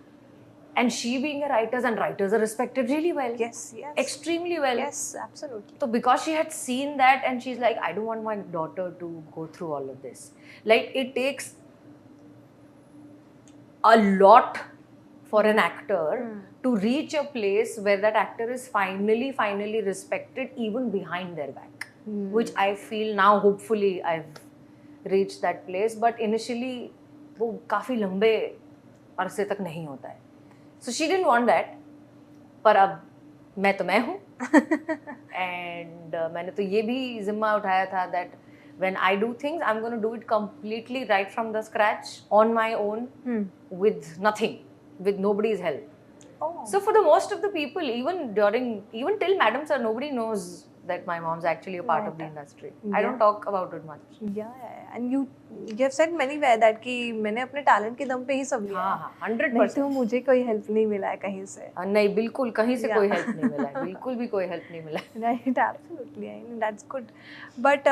And she being a writer, and writers are respected really well. Yes. Extremely well. Yes, absolutely. So because she had seen that, and she's like, I don't want my daughter to go through all of this. Like it takes a lot for an actor to reach a place where that actor is finally respected even behind their back, which I feel now hopefully I've reached that place, but initially वो काफ़ी लंबे अरसे तक नहीं होता है. So she didn't want that, पर अब मैं तो मैं हूँ and मैंने तो ये भी जिम्मा उठाया था that when I do things, I'm going to do it completely right from the scratch on my own with nothing, with nobody's help. Oh. So for the most of the people, even till Madam Sir, nobody knows that my mom's actually a part of the industry. I don't talk about it much. Yeah, and you have said many where that कि मैंने अपने talent के दम पे ही सब लिया. हाँ, 100%. नहीं तो मुझे कोई हेल्प नहीं मिला है कहीं से. नहीं, बिल्कुल कहीं से कोई हेल्प नहीं मिला है, बिल्कुल भी कोई हेल्प नहीं मिला है. Right, absolutely. I mean, that's good. But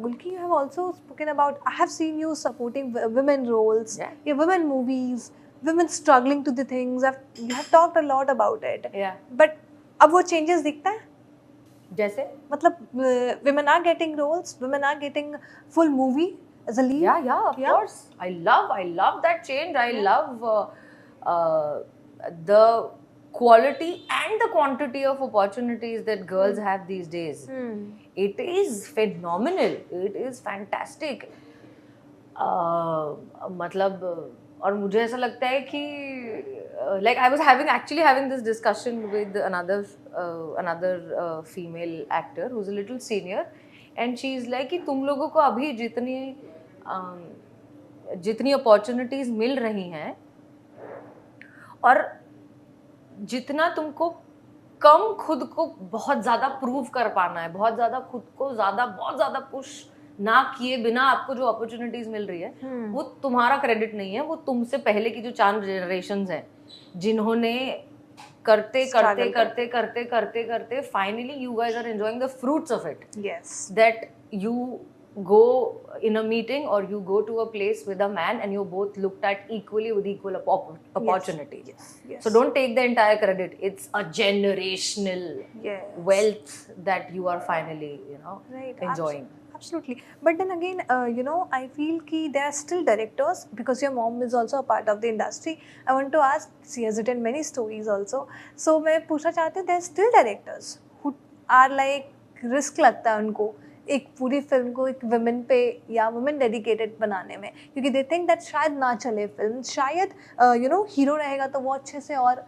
Gulki, you have also spoken about, I have seen you supporting women roles, women movies, women struggling to the things. You have talked a lot about it. Yeah. But अब वो changes दिखता है? जैसे? मतलब women are getting roles, women are getting full movie as a lead. Yeah, of course. I love that change. I love the quality and the quantity of opportunities that girls have these days. It is phenomenal. It is fantastic. मतलब और मुझे ऐसा लगता है कि like I was having this discussion with another female actor who's a little senior, and she's like कि तुम लोगों को अभी जितनी opportunities मिल रही हैं और जितना तुमको कम खुद को बहुत ज़्यादा प्रूव कर पाना है, बहुत ज़्यादा खुद को बहुत ज़्यादा पुश ना किए बिना आपको जो अपॉर्चुनिटीज मिल रही है, वो तुम्हारा क्रेडिट नहीं है, वो तुमसे पहले की जो 4 जनरेशंस हैं जिन्होंने करते finally you guys are enjoying the fruits of it. Yes. That you go in a meeting or you go to a place with a man and you both looked at equally with equal opportunity. Yes. So don't take the entire credit. It's a generational wealth that you are finally, enjoying. Absolutely. But then again, I feel कि there are still directors, because your mom is also a part of the industry. I want to ask, she has written many stories also. So मैं पूछना चाहती हूँ, there are still directors who are like risk लगता है उनको एक पूरी film को एक वुमेन पे या वुमेन डेडिकेटेड बनाने में, क्योंकि दे थिंक दैट शायद ना चले फिल्म, शायद हीरो रहेगा तो वो अच्छे से और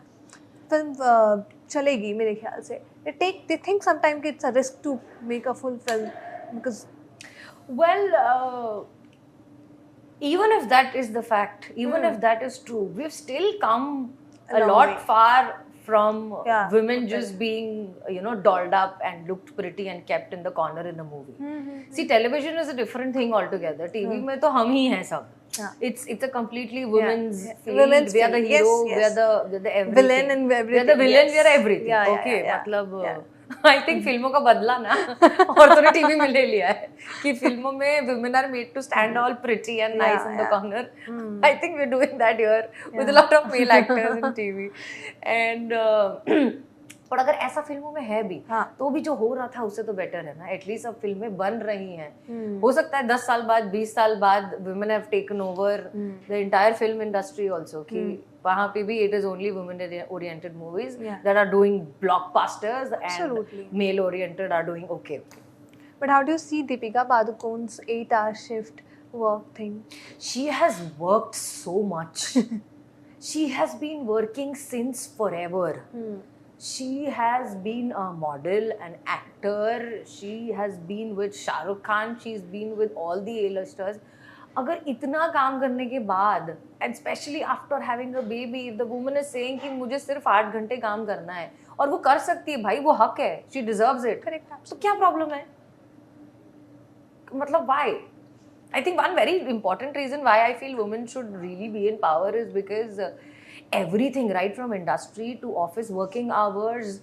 फिल्म चलेगी मेरे ख्याल से. They think sometimes it's a risk to make a full film because Well, even if that is the fact, even if that is true, we've still come a long lot way. far from women okay. just being, dolled up and looked pretty and kept in the corner in a movie. See, television is a different thing altogether. TV में तो हम ही हैं सब. It's a completely women's field. Women's we are the field. hero. Yes. We are the everything. Villain and everything. We are the villain. Yes. We are everything. Yeah, okay, yeah. मतलब I think फिल्मों का बदला ना और तूने TV में ले लिया है कि फिल्मों में women are made to stand all pretty and nice in the corner. I think we're doing that here with a lot of male actors in TV. And और अगर ऐसा फिल्मों में है भी तो भी जो हो रहा था उससे तो बेटर है ना. एटलीस्ट अब फिल्में बन रही हैं. हो सकता है 10 साल बाद 20 साल बाद women have taken over the entire film industry also कि वहाँ पे भी it is only women oriented movies that are doing blockbusters and male oriented are doing okay. But how do you see Deepika Padukone's 8-hour shift work thing? She has worked so much. She has been working since forever. She has been a model, an actor. She has been with Shah Rukh Khan. She's been with all the A-listers. अगर इतना काम करने के बाद, and especially after having a baby, if the woman is saying कि मुझे सिर्फ 8 घंटे काम करना है और वो कर सकती है, भाई वो हक है. She deserves it. Correct. तो क्या प्रॉब्लम है? मतलब why? I think one very important reason why I feel women should really be in power is because everything, right from industry to office working hours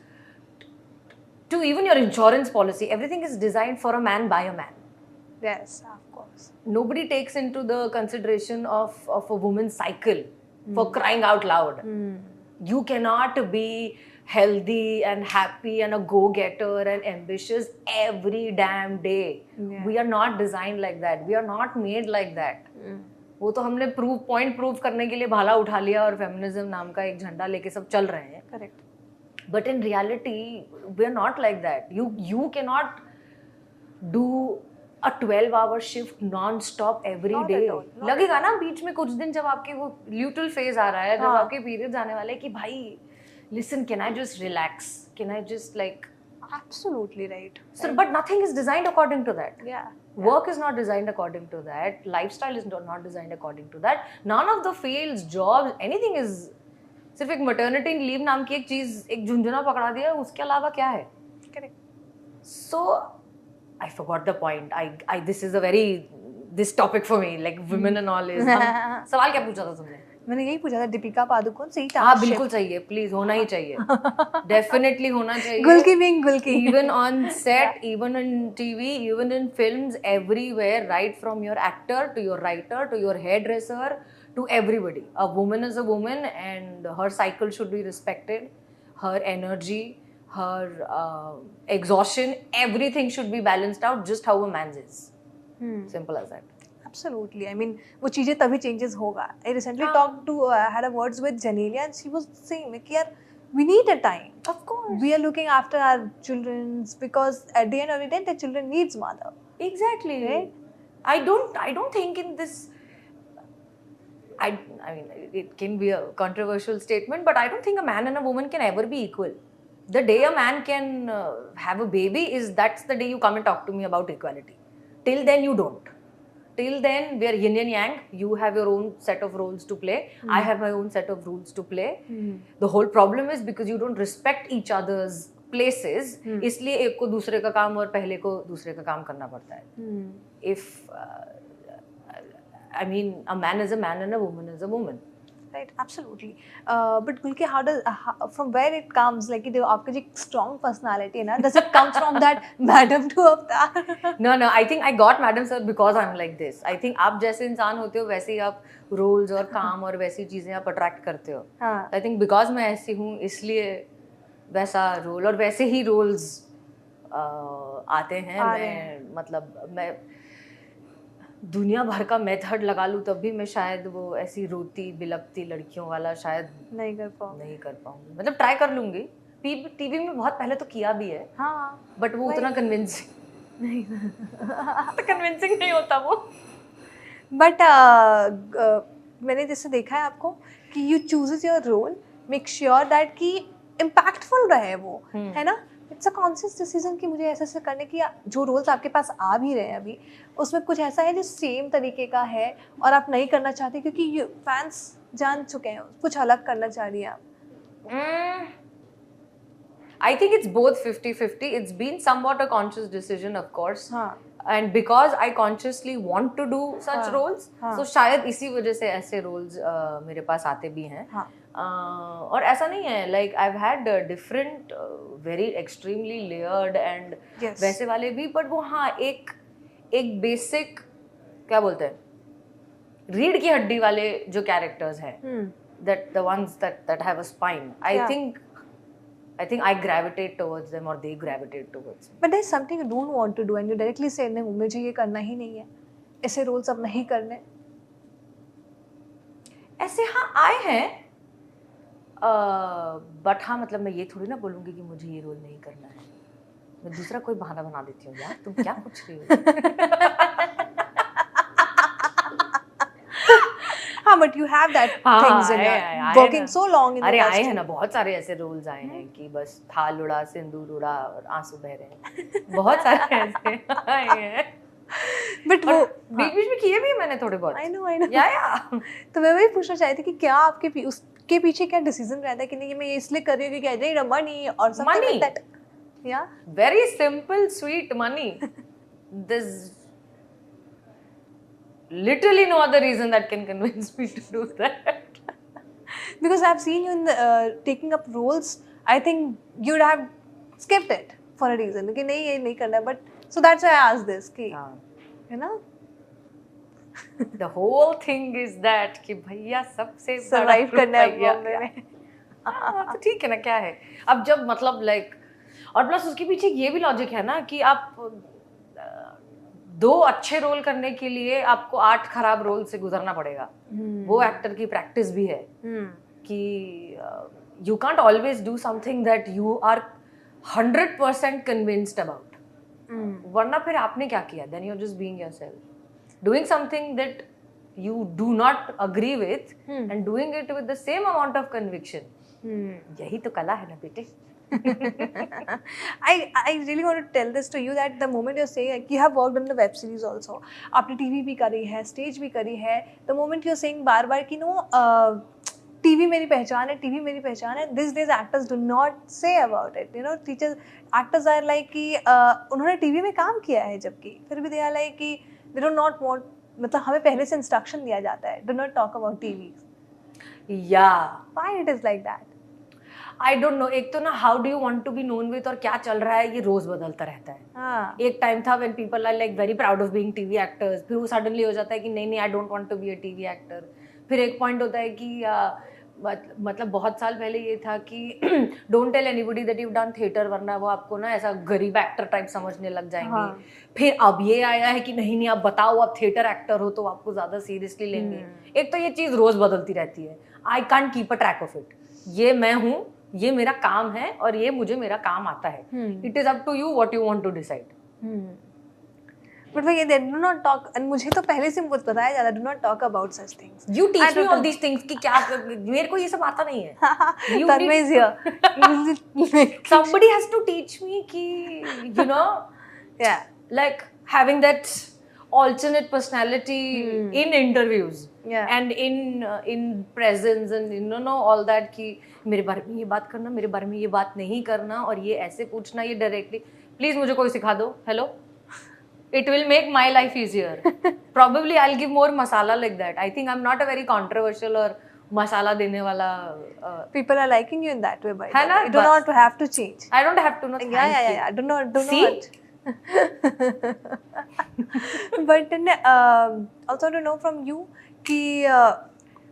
to even your insurance policy, everything is designed for a man by a man. Yes, of course. Nobody takes into the consideration of a woman's cycle for crying out loud. You cannot be healthy and happy and a go-getter and ambitious every damn day. We are not designed like that. We are not made like that. वो तो हमने point prove करने के लिए भाला उठा लिया और फेमिनिज्म नाम का एक झंडा लेके सब चल रहे हैं. Correct. But in reality we are not like that. You can not do a 12-hour shift non-stop every day. लगेगा ना बीच में कुछ दिन जब आपके वो ल्यूटल फेज आ रहा है, जब आपके पीरियड्स आने वाले हैं कि भाई listen, can I just relax? Can I just like... Absolutely right. So, but nothing is designed according to that. Yeah. Work is not designed according to that. Lifestyle is not designed according to that. None of the fields, jobs, anything is... सिर्फ एक maternity leave नाम की एक चीज, एक झुंझुना पकड़ा दिया, उसके अलावा क्या है? Correct. So, I forgot the point. This is a very... This topic for me, like women and all is... सवाल क्या पूछा था तुमने? मैंने यही पूछा था दीपिका पादुकोण से ही. हाँ बिल्कुल चाहिए, प्लीज होना ही चाहिए. डेफिनेटली होना चाहिए. गुल्की being गुल्की. Even on set, even in TV, even in films, everywhere, right from your actor to your writer to your hairdresser to everybody. A woman is a woman and her cycle should be respected. Her energy, her exhaustion, everything should be balanced out just how a man's is. Simple as that. Absolutely. I mean, वो चीजें तभी changes होगा. I recently talked to, had a words with Janelia and she was saying कि यार we need a time. Of course. We are looking after our children because at the end of the day, the children needs mother. Exactly. Right? I don't think in this... I mean, it can be a controversial statement, but I don't think a man and a woman can ever be equal. The day a man can have a baby that's the day you come and talk to me about equality. Till then, you don't. Till then, we are yin and yang. You have your own set of roles to play. I have my own set of rules to play. The whole problem is because you don't respect each other's places. इसलिए एक को दूसरे का काम और पहले को दूसरे का काम करना पड़ता है. If I mean, a man is a man and a woman is a woman. Right, absolutely. But Gulki, how does from where it comes? Like, आपका जो strong personality है ना, does it come from that Madam to Avatar? No, I think I got Madam Sir because I'm like this. I think आप जैसे इंसान होते हो वैसे ही आप roles और काम और वैसी चीजें आप attract करते हो. I think because मैं ऐसी हूँ इसलिए वैसा role और वैसे ही roles आते हैं, मैं मतलब मैं दुनिया भर का मेथड लगा लूँ तब भी मैं शायद वो ऐसी रोती बिलपती लड़कियों वाला शायद नहीं कर पाऊंगी। मतलब ट्राई कर लूंगी, टीवी में बहुत पहले तो किया भी है, हाँ, बट वो उतना कन्विंसिंग नहीं तो कन्विंसिंग नहीं होता वो। बट मैंने जैसे देखा है आपको कि you chooses your role, make sure that कि इम्पैक्टफुल रहे वो, है ना? इट्स अ कॉन्शियस डिसीजन कि मुझे ऐसे ऐसे करने की, जो रोल्स आपके पास आ भी रहे हैं अभी, उसमें कुछ ऐसा है जो सेम तरीके का है और आप नहीं करना चाहते क्योंकि फैंस जान चुके हैं, कुछ अलग करना चाह रही हैं आप? I think it's both 50-50. It's been somewhat a conscious decision, of course. हाँ. And because I consciously want to do such हाँ. roles, हाँ. so शायद इसी वजह से ऐसे roles मेरे पास आते भी हैं. हाँ. और ऐसा नहीं है, like I've had different, very extremely layered and Yes. वैसे वाले भी, but वो हाँ एक basic क्या बोलते हैं, रीढ़ की हड्डी वाले जो characters हैं, that the ones that have a spine, I think I gravitate towards them or they gravitate towards me. But there's something you don't want to do and you directly say नहीं, मुझे ये करना ही नहीं है, ऐसे roles अब नहीं करने। ऐसे हाँ आए हैं, बट हाँ मतलब मैं ये थोड़ी ना बोलूँगी कि मुझे ये रोल नहीं करना है, मैं दूसरा कोई बहाना बना देती हूँ। यार तुम क्या पूछ रही हो? हाँ, but you have that things in your working so long in the अरे industry. आए हैं ना, बहुत सारे ऐसे रोल्स आए हैं कि बस थाल उड़ा, सिंदूर उड़ा और आंसू बह रहे हैं, बहुत सारे ऐसे आए हैं। बट वो बीच में किए भी मैंने थोड़े बहुत। I know. या तो मैं वही पूछना चाहती थी कि क्या आपके उसके पीछे क्या डिसीजन रहता है कि नहीं, मैं ये इसलिए कर रही हूँ क्योंकि आई नीड मनी और something like that. Yeah. Very simple, sweet money. There's literally no other reason that can convince me to do that. Because I've seen you in the, taking up roles. I think you'd have skipped it for a reason. कि नहीं ये नहीं करना, but so that's why I asked this कि you know. The whole thing is that कि भैया सबसे survive करना है बॉम्बे में. तो ठीक है ना, क्या है अब जब मतलब like, और प्लस उसके पीछे ये भी लॉजिक है ना कि आप 2 अच्छे रोल करने के लिए आपको 8 खराब रोल से गुजरना पड़ेगा। वो एक्टर की प्रैक्टिस भी है कि you can't always do something that you are 100% convinced about, वरना फिर आपने क्या किया? Then you are just being yourself, doing something that you do not agree with and doing it with the same amount of conviction. यही तो कला है ना बेटे। I really want to tell this to you that the moment you're saying like, you have worked on the web series also, आपने TV भी करी है, stage भी करी है, the moment you're saying बार-बार कि no TV मेरी पहचान है, TV मेरी पहचान है, these days actors do not say about it, you know, teachers actors are like कि उन्होंने TV में काम किया है, जबकि फिर भी they are like कि they do not want, मतलब हमें पहले से instruction दिया जाता है, do not talk about TV. Yeah. Why it is like that? I don't know. एक तो ना how do you want to be known with और क्या चल रहा है ये रोज बदलता रहता है। हाँ. एक टाइम था when people are like very proud of being TV actors, फिर वो suddenly हो जाता है कि नहीं I don't want to be a TV actor। फिर एक पॉइंट होता है कि मतलब बहुत साल पहले ये था कि don't tell anybody that you've done theater, वरना वो आपको ना ऐसा गरीब एक्टर टाइप समझने लग जाएंगे। हाँ. फिर अब ये आया है कि नहीं आप बताओ आप थिएटर एक्टर हो तो आपको ज्यादा सीरियसली लेंगे। एक तो ये चीज रोज बदलती रहती है। I can't keep a track of it। ये मैं हूँ, ये मेरा काम है और ये मुझे मेरा काम आता है। It is up to you what you want to decide. But भैया they do not talk, and मुझे तो पहले से मुझे बताया जाता है do not talk about such things. You teach me all these things कि क्या, मेरे को ये सब आता नहीं है। Tanmay is here. Somebody has to teach me कि you know, yeah, like having that alternate personality in interviews and in presence and you know all that कि मेरे बारे में ये बात करना, मेरे बारे में ये बात नहीं करना और ये ऐसे पूछना, ये डायरेक्टली प्लीज मुझे कोई सिखा दो। Hello, it will make my life easier. Probably I'll give more masala like that. I think I'm not a very controversial or masala देने वाला people are liking you in that way, by है ना? you do not have to change. I don't have to know. Yeah. Do not. See? But also to know from you कि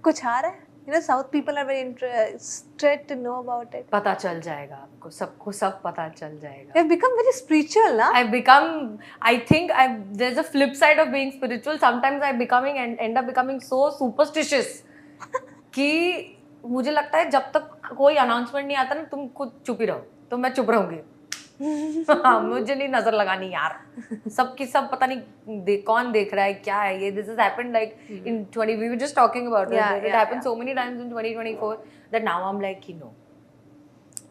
कुछ आ रहा है You know, South people are very interested to know about it. पता चल जाएगा आपको, सबको सब पता चल जाएगा. They've become very spiritual, ना? I think there's a flip side of being spiritual. Sometimes end up becoming so superstitious कि मुझे लगता है जब तक कोई अनाउंसमेंट नहीं आता ना, तुम खुद चुप ही रहो, तो मैं चुप रहूंगी. हाँ, मुझे नहीं नजर लगानी यार. सबकी सब पता नहीं कौन देख रहा है, क्या है ये. This has happened like in 20. We were just talking about it. It happened so many times in 2024 that now I'm like, you know.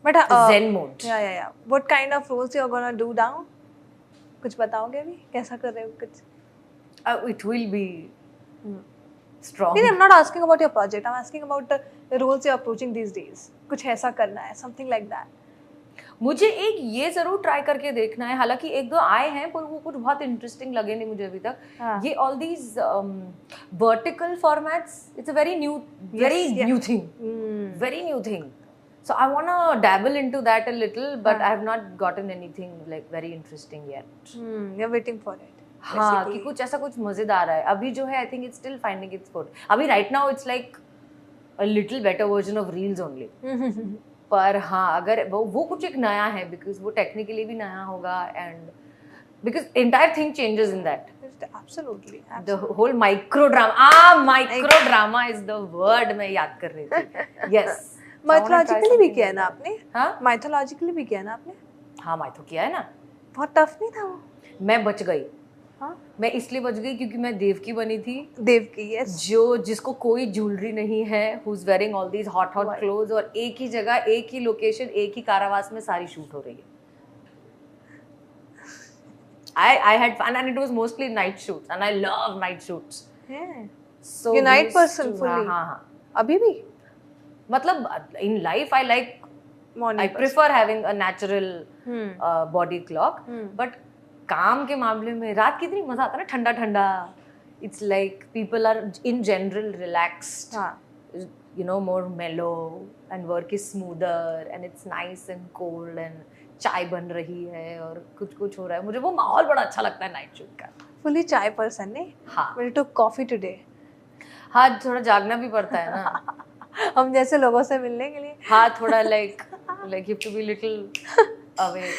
But Zen mode. Yeah. What kind of roles you're gonna do now? कुछ बताओगे अभी? कैसा कर रहे हो कुछ? It will be strong. I'm not asking about your project. I'm asking about the roles you're approaching these days. कुछ ऐसा करना है, something like that. मुझे एक ये जरूर ट्राई करके देखना है. हालांकि एक दो आए हैं पर वो कुछ बहुत इंटरेस्टिंग लगे नहीं मुझे अभी तक. ये all these vertical formats, it's a very new thing. So I want to dabble into that a little, but I have not gotten anything like very interesting yet. You're waiting for it. हाँ, कि कुछ ऐसा कुछ मजेदार है. अभी जो है, I think it's still finding its foot. अभी right now it's like a little better version of reels only. पर हाँ, अगर वो कुछ एक नया है, because वो technically भी नया होगा, and because entire thing changes in that. Absolutely. The whole microdrama is the word मैं याद कर रही थी. Yes. माइथोलॉजिकली भी किया है ना आपने? हाँ, माइथोलॉजिकली भी किया है ना आपने? हाँ, माइथो किया है ना. बहुत टफ नहीं था वो? मैं बच गई. हाँ, मैं इसलिए बच गई क्योंकि मैं देवकी बनी थी. देवकी, यस. जिसको कोई ज्वेलरी नहीं है, who is wearing all these hot clothes, और एक ही जगह, एक ही लोकेशन, एक ही कारावास में सारी शूट हो रही है. I had fun and it was mostly night shoots and I love night shoots. Yeah. So you night person fully? हाँ. अभी भी? मतलब in life I like morning. I prefer having a natural body clock. But काम के मामले में रात कितनी मजा आता है ना, ठंडा ठंडा. It's like people are in general relaxed. हाँ. You know, more mellow and work is smoother and it's nice and cold and चाय बन रही है और कुछ हो रहा है. मुझे वो माहौल बड़ा अच्छा लगता है नाइट शूट का. फुली चाय पर्सन नहीं? हाँ. But you took coffee today. हाँ, थोड़ा जागना भी पड़ता है ना. हम जैसे लोगों से मिलने के लिए. हाँ, थोड़ा like you have to be little away.